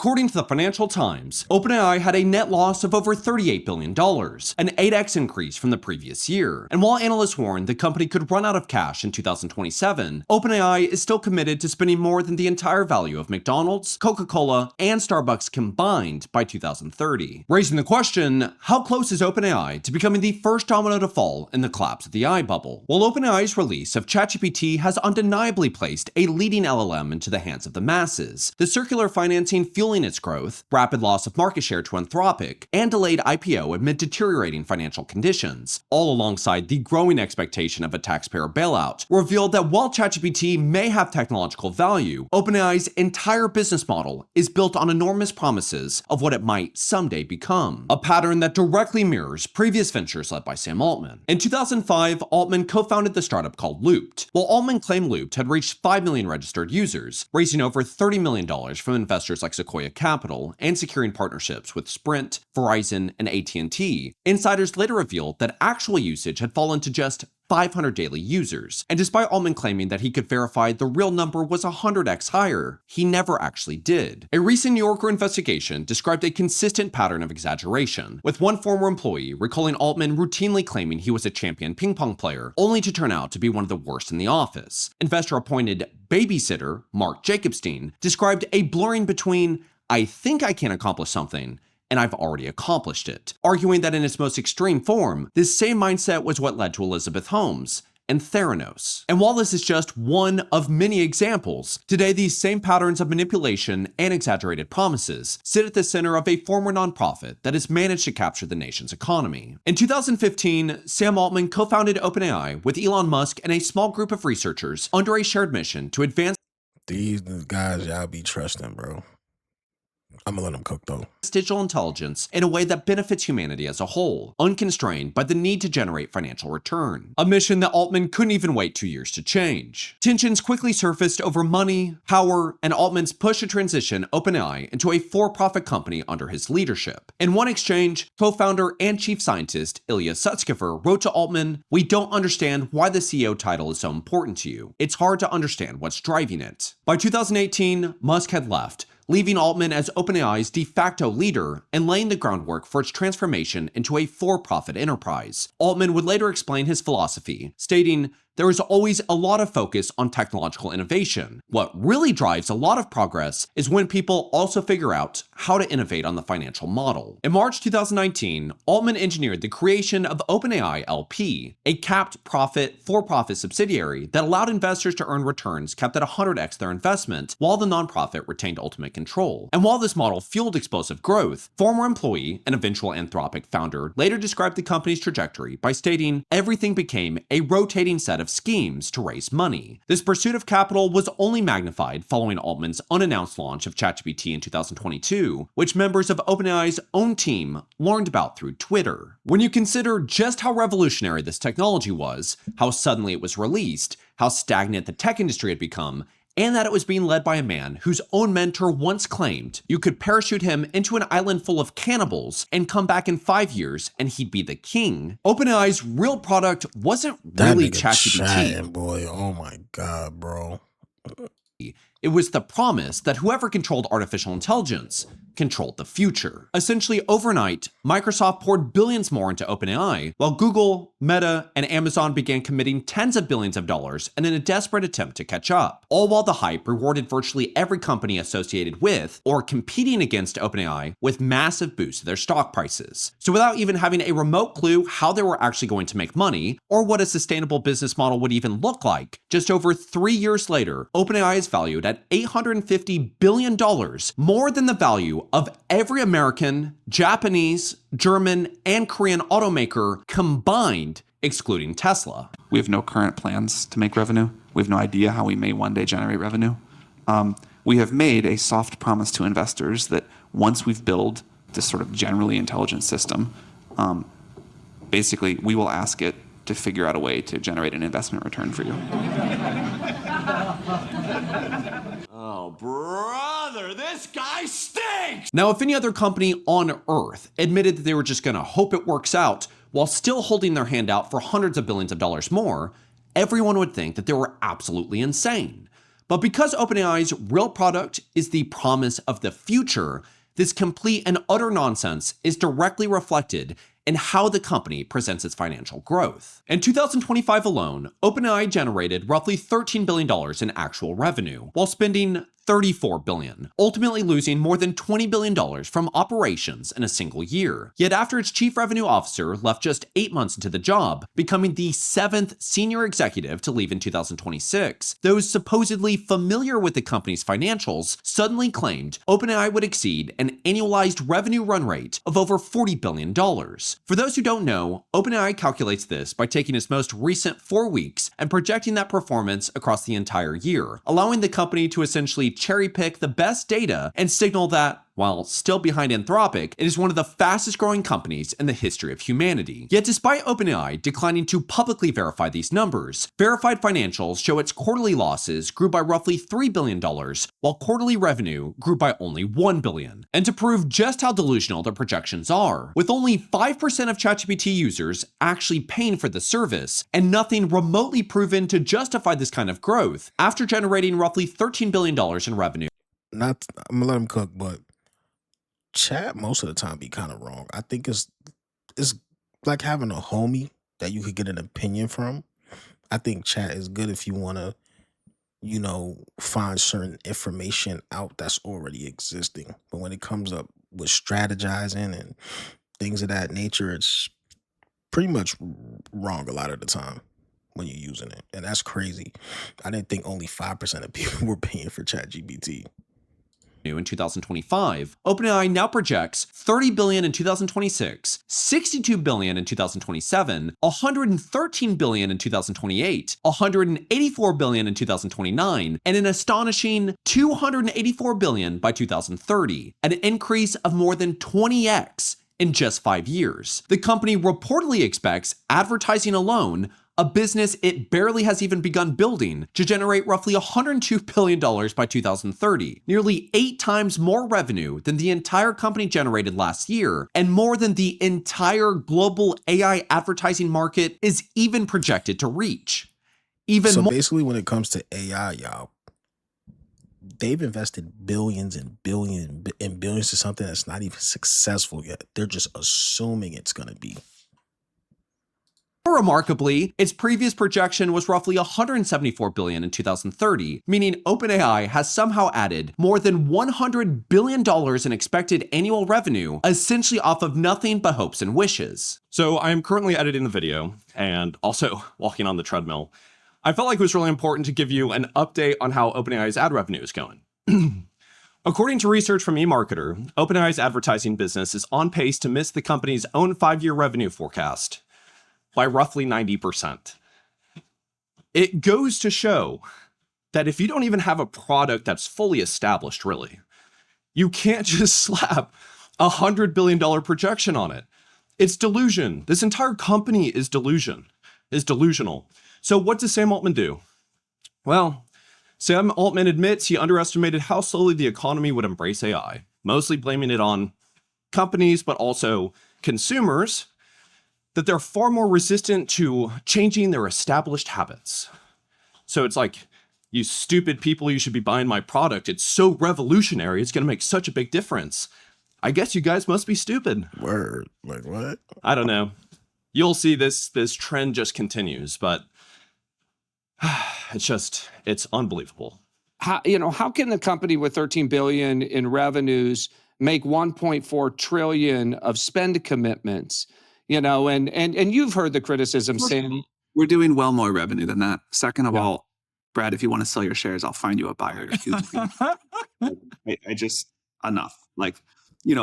According to the Financial Times, OpenAI had a net loss of over $38 billion, an 8x increase from the previous year. And while analysts warned the company could run out of cash in 2027, OpenAI is still committed to spending more than the entire value of McDonald's, Coca-Cola, and Starbucks combined by 2030. Raising the question, how close is OpenAI to becoming the first domino to fall in the collapse of the AI bubble? Well, OpenAI's release of ChatGPT has undeniably placed a leading LLM into the hands of the masses. The circular financing fueling its growth, rapid loss of market share to Anthropic, and delayed IPO amid deteriorating financial conditions, all alongside the growing expectation of a taxpayer bailout, revealed that while ChatGPT may have technological value, OpenAI's entire business model is built on enormous promises of what it might someday become, a pattern that directly mirrors previous ventures led by Sam Altman. In 2005, Altman co-founded the startup called Looped. While Altman claimed Looped had reached 5 million registered users, raising over $30 million from investors like Sequoia Capital and securing partnerships with Sprint, Verizon, and AT&T, insiders later revealed that actual usage had fallen to just 500 daily users. And despite Altman claiming that he could verify the real number was 100x higher, he never actually did. A recent New Yorker investigation described a consistent pattern of exaggeration, with one former employee recalling Altman routinely claiming he was a champion ping pong player, only to turn out to be one of the worst in the office. Investor-appointed babysitter Mark Jacobstein described a blurring between "I think I can accomplish something" and "I've already accomplished it," arguing that in its most extreme form, this same mindset was what led to Elizabeth Holmes and Theranos. And while this is just one of many examples, today these same patterns of manipulation and exaggerated promises sit at the center of a former nonprofit that has managed to capture the nation's economy. In 2015, Sam Altman co-founded OpenAI with Elon Musk and a small group of researchers under a shared mission to advance These guys y'all be trusting, bro. I'm gonna let them cook though. digital intelligence in a way that benefits humanity as a whole, unconstrained by the need to generate financial return. A mission that Altman couldn't even wait 2 years to change. Tensions quickly surfaced over money, power, and Altman's push to transition OpenAI into a for-profit company under his leadership. In one exchange, co-founder and chief scientist Ilya Sutskever wrote to Altman, "We don't understand why the CEO title is so important to you. It's hard to understand what's driving it." By 2018, Musk had left, leaving Altman as OpenAI's de facto leader and laying the groundwork for its transformation into a for-profit enterprise. Altman would later explain his philosophy, stating, "There is always a lot of focus on technological innovation. What really drives a lot of progress is when people also figure out how to innovate on the financial model." In March 2019, Altman engineered the creation of OpenAI LP, a capped profit for-profit subsidiary that allowed investors to earn returns capped at 100x their investment, while the nonprofit retained ultimate control. And while this model fueled explosive growth, former employee and eventual Anthropic founder later described the company's trajectory by stating, "Everything became a rotating set of schemes to raise money." This pursuit of capital was only magnified following Altman's unannounced launch of ChatGPT in 2022, which members of OpenAI's own team learned about through Twitter. When you consider just how revolutionary this technology was, how suddenly it was released, how stagnant the tech industry had become, and that it was being led by a man whose own mentor once claimed you could parachute him into an island full of cannibals and come back in 5 years and he'd be the king, OpenAI's real product wasn't really ChatGPT. Boy, oh my God, bro. It was the promise that whoever controlled artificial intelligence controlled the future. Essentially, overnight, Microsoft poured billions more into OpenAI, while Google, Meta, and Amazon began committing tens of billions of dollars in a desperate attempt to catch up, all while the hype rewarded virtually every company associated with or competing against OpenAI with massive boosts to their stock prices. So without even having a remote clue how they were actually going to make money, or what a sustainable business model would even look like, just over 3 years later, OpenAI is valued at $850 billion, more than the value of every American, Japanese, German, and Korean automaker combined, excluding Tesla. We have no current plans to make revenue. We have no idea how we may one day generate revenue. We have made a soft promise to investors that once we've built this sort of generally intelligent system, basically we will ask it to figure out a way to generate an investment return for you. Oh, brother, this guy stinks! Now, if any other company on Earth admitted that they were just gonna hope it works out while still holding their hand out for hundreds of billions of dollars more, everyone would think that they were absolutely insane. But because OpenAI's real product is the promise of the future, this complete and utter nonsense is directly reflected in how the company presents its financial growth. In 2025 alone, OpenAI generated roughly $13 billion in actual revenue, while spending $34 billion, ultimately losing more than $20 billion from operations in a single year. Yet after its chief revenue officer left just 8 months into the job, becoming the 7th senior executive to leave in 2026, those supposedly familiar with the company's financials suddenly claimed OpenAI would exceed an annualized revenue run rate of over $40 billion. For those who don't know, OpenAI calculates this by taking its most recent 4 weeks and projecting that performance across the entire year, allowing the company to essentially cherry pick the best data and signal that, while still behind Anthropic, it is one of the fastest growing companies in the history of humanity. Yet despite OpenAI declining to publicly verify these numbers, verified financials show its quarterly losses grew by roughly $3 billion, while quarterly revenue grew by only $1 billion. And to prove just how delusional the projections are, with only 5% of ChatGPT users actually paying for the service, and nothing remotely proven to justify this kind of growth, after generating roughly $13 billion in revenue. I'm gonna let him cook, but chat most of the time be kind of wrong. I think it's like having a homie that you could get an opinion from. I think chat is good if you want to, find certain information out that's already existing. But when it comes up with strategizing and things of that nature, it's pretty much wrong a lot of the time when you're using it. And that's crazy. I didn't think only 5% of people were paying for ChatGPT. In 2025, OpenAI now projects $30 billion in 2026, $62 billion in 2027, $113 billion in 2028, $184 billion in 2029, and an astonishing $284 billion by 2030, an increase of more than 20x in just 5 years. The company reportedly expects advertising alone, a business it barely has even begun building, to generate roughly $102 billion by 2030, nearly 8 times more revenue than the entire company generated last year, and more than the entire global AI advertising market is even projected to reach. So basically, when it comes to AI, y'all, they've invested billions and billions and billions to something that's not even successful yet. They're just assuming it's going to be. Remarkably, its previous projection was roughly $174 billion in 2030, meaning OpenAI has somehow added more than $100 billion in expected annual revenue, essentially off of nothing but hopes and wishes. So I am currently editing the video and also walking on the treadmill. I felt like it was really important to give you an update on how OpenAI's ad revenue is going. According to research from eMarketer, OpenAI's advertising business is on pace to miss the company's own 5-year revenue forecast by roughly 90%. It goes to show that if you don't even have a product that's fully established, really, you can't just slap a $100 billion projection on it. It's delusion. This entire company is delusional. So what does Sam Altman do? Well, Sam Altman admits he underestimated how slowly the economy would embrace AI, mostly blaming it on companies, but also consumers, that they're far more resistant to changing their established habits. So it's like, you stupid people, you should be buying my product. It's so revolutionary. It's going to make such a big difference. I guess you guys must be stupid. Word. Like what? I don't know. You'll see this trend just continues, but it's unbelievable. How can the company with 13 billion in revenues make 1.4 trillion of spend commitments? And you've heard the criticism, Sam. We're doing well more revenue than that. Second of all, Brad, if you want to sell your shares, I'll find you a buyer. I just, enough.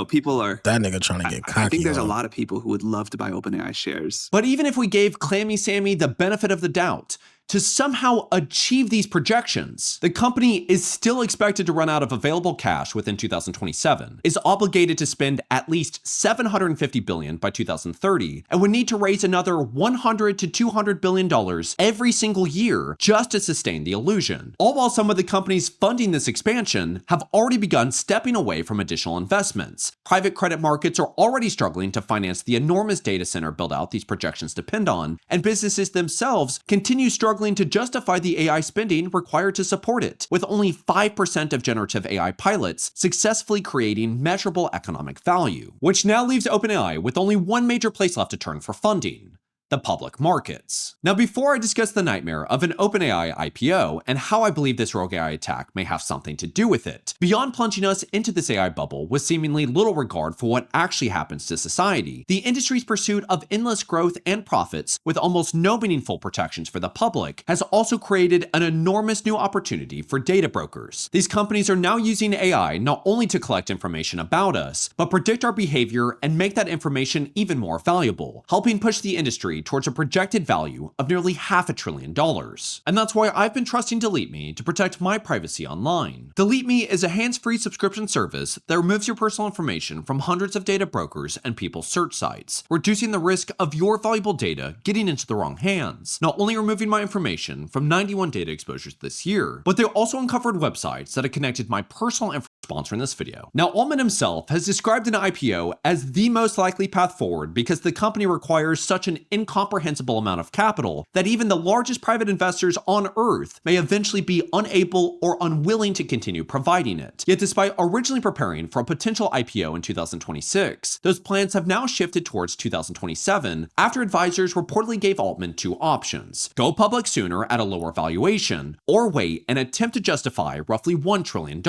People are... That nigga trying to get cocky. I think there's a lot of people who would love to buy OpenAI shares. But even if we gave Clammy Sammy the benefit of the doubt, to somehow achieve these projections, the company is still expected to run out of available cash within 2027, is obligated to spend at least $750 billion by 2030, and would need to raise another $100 to $200 billion every single year just to sustain the illusion. All while some of the companies funding this expansion have already begun stepping away from additional investments. Private credit markets are already struggling to finance the enormous data center build-out these projections depend on, and businesses themselves continue struggling struggling to justify the AI spending required to support it, with only 5% of generative AI pilots successfully creating measurable economic value, which now leaves OpenAI with only one major place left to turn for funding: the public markets. Now, before I discuss the nightmare of an OpenAI IPO and how I believe this rogue AI attack may have something to do with it, beyond plunging us into this AI bubble with seemingly little regard for what actually happens to society, the industry's pursuit of endless growth and profits with almost no meaningful protections for the public has also created an enormous new opportunity for data brokers. These companies are now using AI not only to collect information about us, but predict our behavior and make that information even more valuable, helping push the industry towards a projected value of nearly $500 billion. And that's why I've been trusting Delete Me to protect my privacy online. Delete Me is a hands-free subscription service that removes your personal information from hundreds of data brokers and people's search sites, reducing the risk of your valuable data getting into the wrong hands. Not only removing my information from 91 data exposures this year, but they also uncovered websites that had connected my personal information. Sponsoring this video. Now, Altman himself has described an IPO as the most likely path forward because the company requires such an incomprehensible amount of capital that even the largest private investors on Earth may eventually be unable or unwilling to continue providing it. Yet despite originally preparing for a potential IPO in 2026, those plans have now shifted towards 2027 after advisors reportedly gave Altman two options: go public sooner at a lower valuation, or wait and attempt to justify roughly $1 trillion,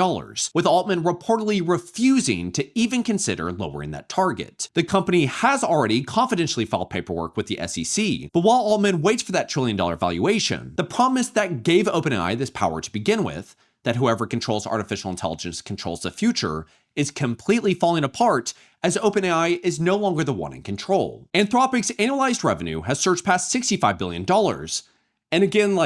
with Altman reportedly refusing to even consider lowering that target. The company has already confidentially filed paperwork with the SEC, but while Altman waits for that $1 trillion valuation, the promise that gave OpenAI this power to begin with, that whoever controls artificial intelligence controls the future, is completely falling apart as OpenAI is no longer the one in control. Anthropic's annualized revenue has surged past $65 billion. And again,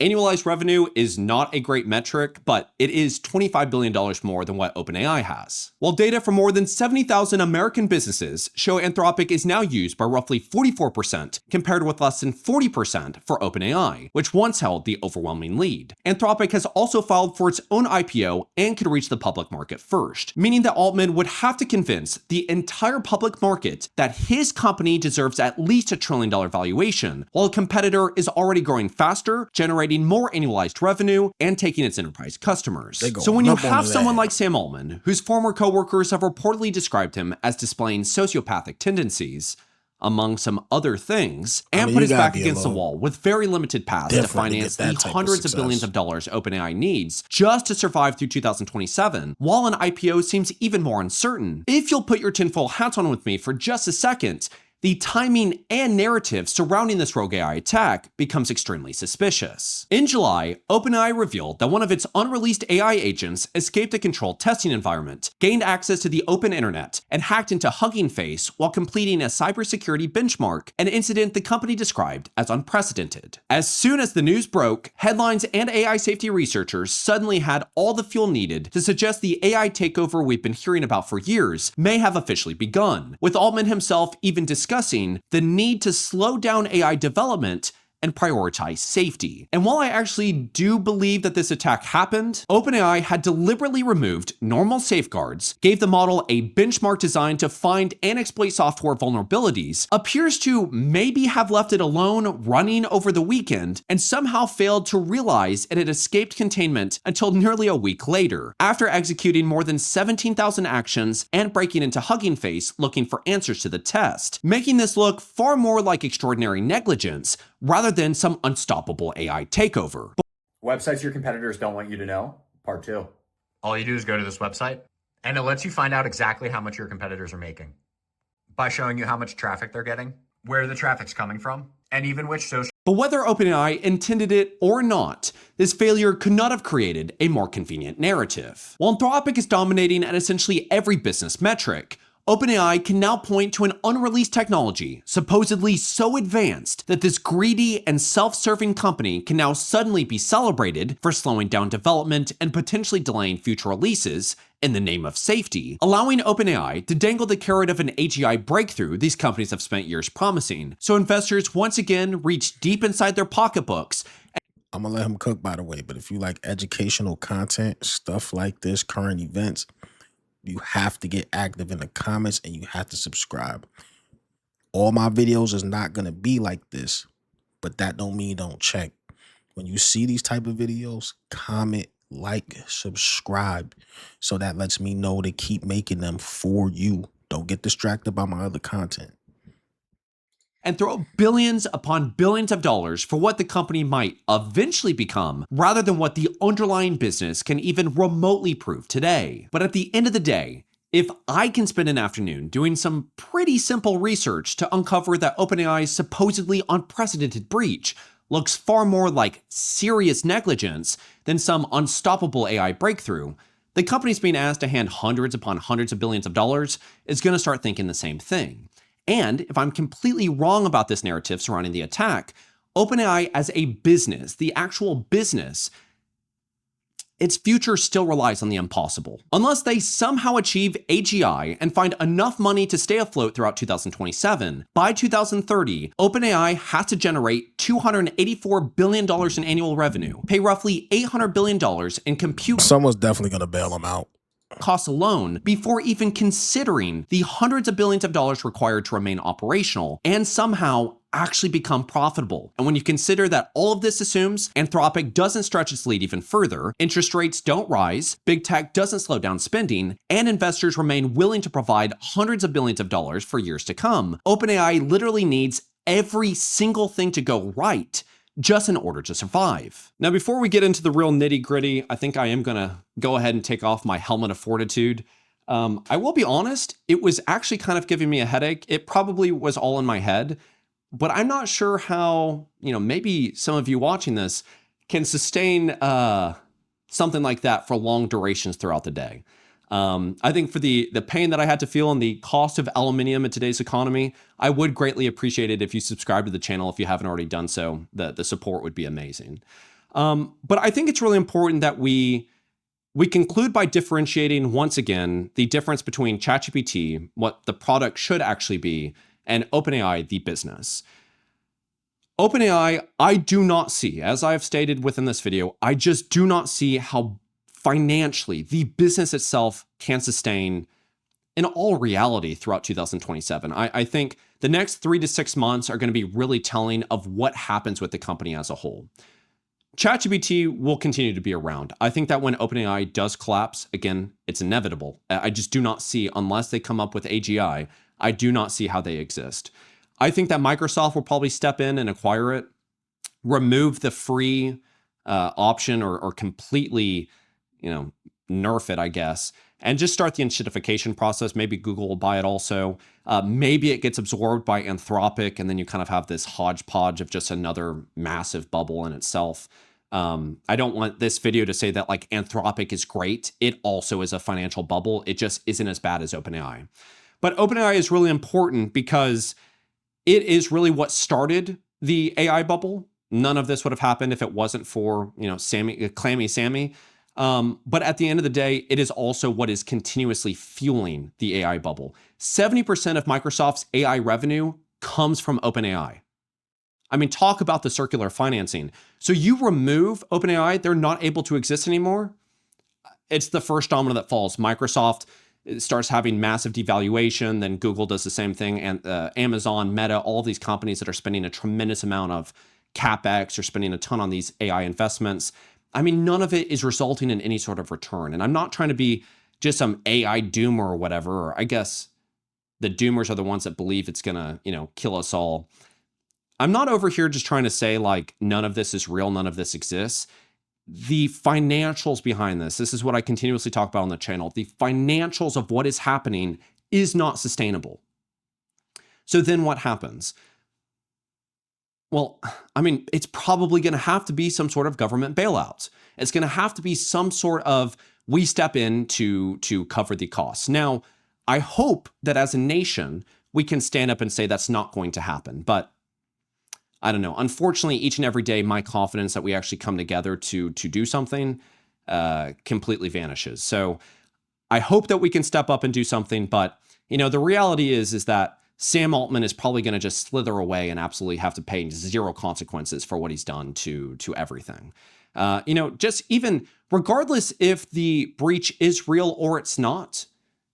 annualized revenue is not a great metric, but it is $25 billion more than what OpenAI has. While data from more than 70,000 American businesses show Anthropic is now used by roughly 44%, compared with less than 40% for OpenAI, which once held the overwhelming lead. Anthropic has also filed for its own IPO and could reach the public market first, meaning that Altman would have to convince the entire public market that his company deserves at least $1 trillion valuation, while a competitor is already growing faster, generating more annualized revenue, and taking its enterprise customers. So when you have someone like Sam Altman, whose former coworkers have reportedly described him as displaying sociopathic tendencies, among some other things, and put his back against the wall with very limited paths to finance the hundreds of billions of dollars OpenAI needs just to survive through 2027, while an IPO seems even more uncertain, if you'll put your tinfoil hat on with me for just a second, the timing and narrative surrounding this rogue AI attack becomes extremely suspicious. In July, OpenAI revealed that one of its unreleased AI agents escaped a controlled testing environment, gained access to the open internet, and hacked into Hugging Face while completing a cybersecurity benchmark, an incident the company described as unprecedented. As soon as the news broke, headlines and AI safety researchers suddenly had all the fuel needed to suggest the AI takeover we've been hearing about for years may have officially begun, with Altman himself even discussing the need to slow down AI development and prioritize safety. And while I actually do believe that this attack happened, OpenAI had deliberately removed normal safeguards, gave the model a benchmark designed to find and exploit software vulnerabilities, appears to maybe have left it alone running over the weekend, and somehow failed to realize it had escaped containment until nearly a week later, after executing more than 17,000 actions and breaking into Hugging Face looking for answers to the test, making this look far more like extraordinary negligence rather than some unstoppable AI takeover. Websites your competitors don't want you to know, part 2. All you do is go to this website, and it lets you find out exactly how much your competitors are making by showing you how much traffic they're getting, where the traffic's coming from, and even which social. But whether OpenAI intended it or not, this failure could not have created a more convenient narrative. While Anthropic is dominating at essentially every business metric, OpenAI can now point to an unreleased technology, supposedly so advanced that this greedy and self-serving company can now suddenly be celebrated for slowing down development and potentially delaying future releases in the name of safety, allowing OpenAI to dangle the carrot of an AGI breakthrough these companies have spent years promising, so investors once again reach deep inside their pocketbooks. I'm gonna let him cook, by the way, but if you like educational content, stuff like this, current events, you have to get active in the comments and you have to subscribe. All my videos is not going to be like this, but that don't mean don't check. When you see these type of videos, comment, like, subscribe, so that lets me know to keep making them for you. Don't get distracted by my other content. And throw billions upon billions of dollars for what the company might eventually become, rather than what the underlying business can even remotely prove today. But at the end of the day, if I can spend an afternoon doing some pretty simple research to uncover that OpenAI's supposedly unprecedented breach looks far more like serious negligence than some unstoppable AI breakthrough, the company's being asked to hand hundreds upon hundreds of billions of dollars is going to start thinking the same thing. And if I'm completely wrong about this narrative surrounding the attack, OpenAI as a business, the actual business, its future still relies on the impossible. Unless they somehow achieve AGI and find enough money to stay afloat throughout 2027, by 2030, OpenAI has to generate $284 billion in annual revenue, pay roughly $800 billion in compute Someone's definitely going to bail them out. costs alone before even considering the hundreds of billions of dollars required to remain operational and somehow actually become profitable. And when you consider that all of this assumes Anthropic doesn't stretch its lead even further, interest rates don't rise, big tech doesn't slow down spending, and investors remain willing to provide hundreds of billions of dollars for years to come, OpenAI literally needs every single thing to go right just in order to survive. Now, before we get into the real nitty gritty, I think I am gonna go ahead and take off my helmet of fortitude. I will be honest, it was actually kind of giving me a headache. It probably was all in my head, but I'm not sure how, maybe some of you watching this can sustain something like that for long durations throughout the day. I think for the pain that I had to feel and the cost of aluminium in today's economy, I would greatly appreciate it if you subscribe to the channel if you haven't already done so. The support would be amazing. But I think it's really important that we conclude by differentiating once again the difference between ChatGPT, what the product should actually be, and OpenAI, the business. OpenAI, I do not see, as I have stated within this video, I just do not see how financially the business itself can sustain in all reality throughout 2027. I think the next 3 to 6 months are going to be really telling of what happens with the company as a whole. ChatGPT will continue to be around. I think that when OpenAI does collapse, again, it's inevitable. I just do not see, unless they come up with AGI, I do not see how they exist. I think that Microsoft will probably step in and acquire it, remove the free option or completely nerf it, I guess, and just start the enshittification process. Maybe Google will buy it also. Maybe it gets absorbed by Anthropic, and then you kind of have this hodgepodge of just another massive bubble in itself. I don't want this video to say that like Anthropic is great. It also is a financial bubble. It just isn't as bad as OpenAI. But OpenAI is really important because it is really what started the AI bubble. None of this would have happened if it wasn't for, Clammy Sammy. But at the end of the day, it is also what is continuously fueling the AI bubble. 70% of Microsoft's AI revenue comes from OpenAI. I mean, talk about the circular financing. So you remove OpenAI, they're not able to exist anymore. It's the first domino that falls. Microsoft starts having massive devaluation, then Google does the same thing, and Amazon, Meta, all these companies that are spending a tremendous amount of CapEx or spending a ton on these AI investments. I mean, none of it is resulting in any sort of return. And I'm not trying to be just some AI doomer or whatever, or I guess the doomers are the ones that believe it's gonna, kill us all. I'm not over here just trying to say like, none of this is real, none of this exists. The financials behind this is what I continuously talk about on the channel. The financials of what is happening is not sustainable. So then what happens? Well, I mean, it's probably going to have to be some sort of government bailout. It's going to have to be some sort of, we step in to cover the costs. Now, I hope that as a nation, we can stand up and say that's not going to happen. But I don't know. Unfortunately, each and every day, my confidence that we actually come together to do something completely vanishes. So I hope that we can step up and do something. But, the reality is that Sam Altman is probably going to just slither away and absolutely have to pay zero consequences for what he's done to everything. Just even regardless if the breach is real or it's not,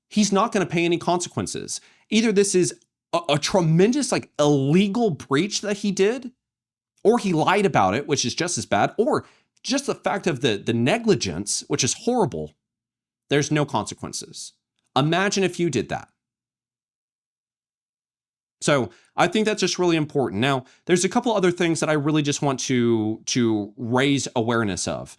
he's not going to pay any consequences. Either this is a tremendous, illegal breach that he did, or he lied about it, which is just as bad, or just the fact of the negligence, which is horrible, there's no consequences. Imagine if you did that. So I think that's just really important. Now, there's a couple other things that I really just want to raise awareness of.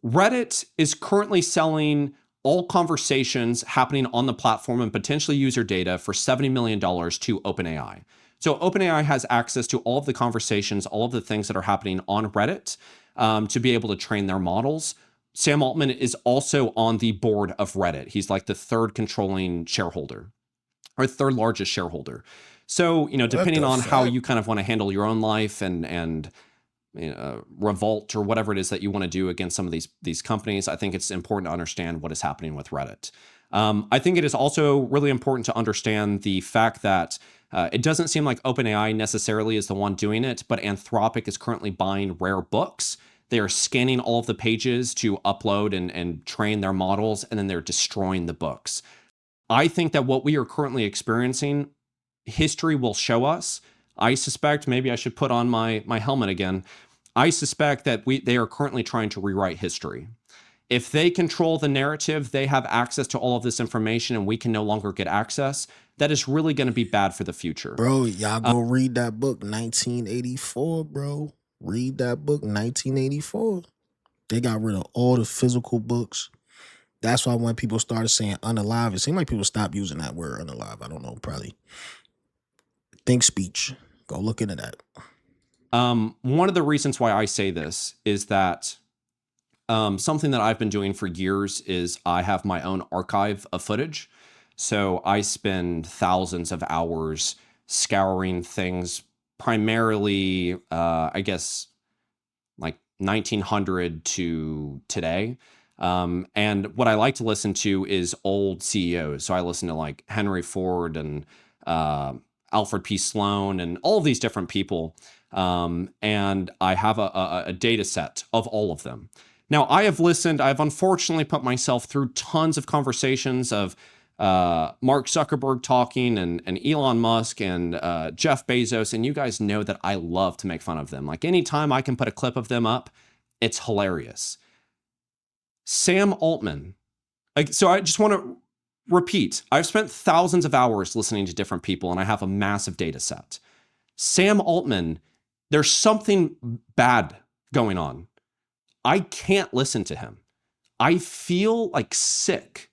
Reddit is currently selling all conversations happening on the platform and potentially user data for $70 million to OpenAI. So OpenAI has access to all of the conversations, all of the things that are happening on Reddit to be able to train their models. Sam Altman is also on the board of Reddit. He's like the third controlling shareholder or third largest shareholder. So, depending on how you kind of want to handle your own life and revolt or whatever it is that you want to do against some of these companies, I think it's important to understand what is happening with Reddit. I think it is also really important to understand the fact that it doesn't seem like OpenAI necessarily is the one doing it, but Anthropic is currently buying rare books. They are scanning all of the pages to upload and train their models, and then they're destroying the books. I think that what we are currently experiencing, history will show us. I suspect, maybe I should put on my helmet again. I suspect that they are currently trying to rewrite history. If they control the narrative, they have access to all of this information and we can no longer get access. That is really going to be bad for the future. Bro, y'all go read that book, 1984, bro. Read that book, 1984. They got rid of all the physical books. That's why when people started saying unalive, it seemed like people stopped using that word unalive. I don't know, probably. Think speech. Go look into that. One of the reasons why I say this is that something that I've been doing for years is I have my own archive of footage. So I spend thousands of hours scouring things, primarily, I guess, like 1900 to today. And what I like to listen to is old CEOs. So I listen to like Henry Ford and Alfred P. Sloan and all of these different people. And I have a data set of all of them. Now, I've unfortunately put myself through tons of conversations of Mark Zuckerberg talking and Elon Musk and Jeff Bezos. And you guys know that I love to make fun of them. Like anytime I can put a clip of them up, it's hilarious. Sam Altman. So I just want to repeat, I've spent thousands of hours listening to different people and I have a massive data set. Sam Altman, there's something bad going on. I can't listen to him. I feel like sick.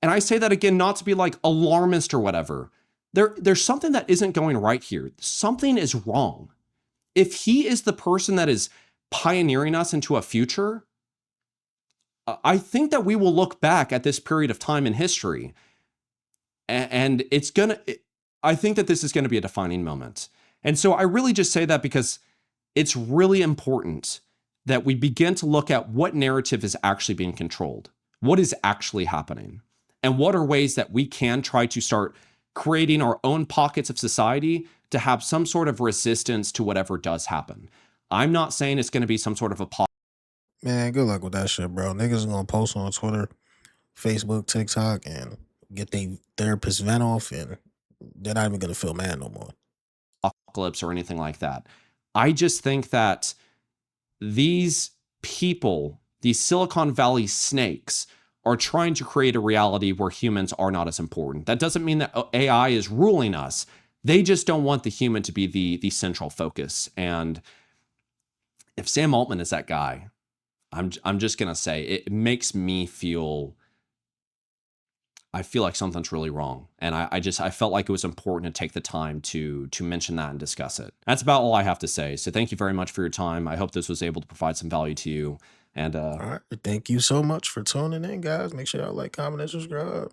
And I say that again, not to be like alarmist or whatever. There's something that isn't going right here. Something is wrong. If he is the person that is pioneering us into a future, I think that we will look back at this period of time in history and I think that this is going to be a defining moment. And so I really just say that because it's really important that we begin to look at what narrative is actually being controlled, what is actually happening, and what are ways that we can try to start creating our own pockets of society to have some sort of resistance to whatever does happen. I'm not saying it's going to be some sort of a Man, good luck with that shit, bro. Niggas are gonna post on Twitter, Facebook, TikTok, and get their therapist vent off, and they're not even gonna feel mad no more. apocalypse or anything like that. I just think that these people, these Silicon Valley snakes, are trying to create a reality where humans are not as important. That doesn't mean that AI is ruling us. They just don't want the human to be the central focus. And if Sam Altman is that guy, I'm just gonna say it makes me feel. I feel like something's really wrong, and I felt like it was important to take the time to mention that and discuss it. That's about all I have to say. So thank you very much for your time. I hope this was able to provide some value to you. And All right. Thank you so much for tuning in, guys. Make sure y'all like, comment, and subscribe.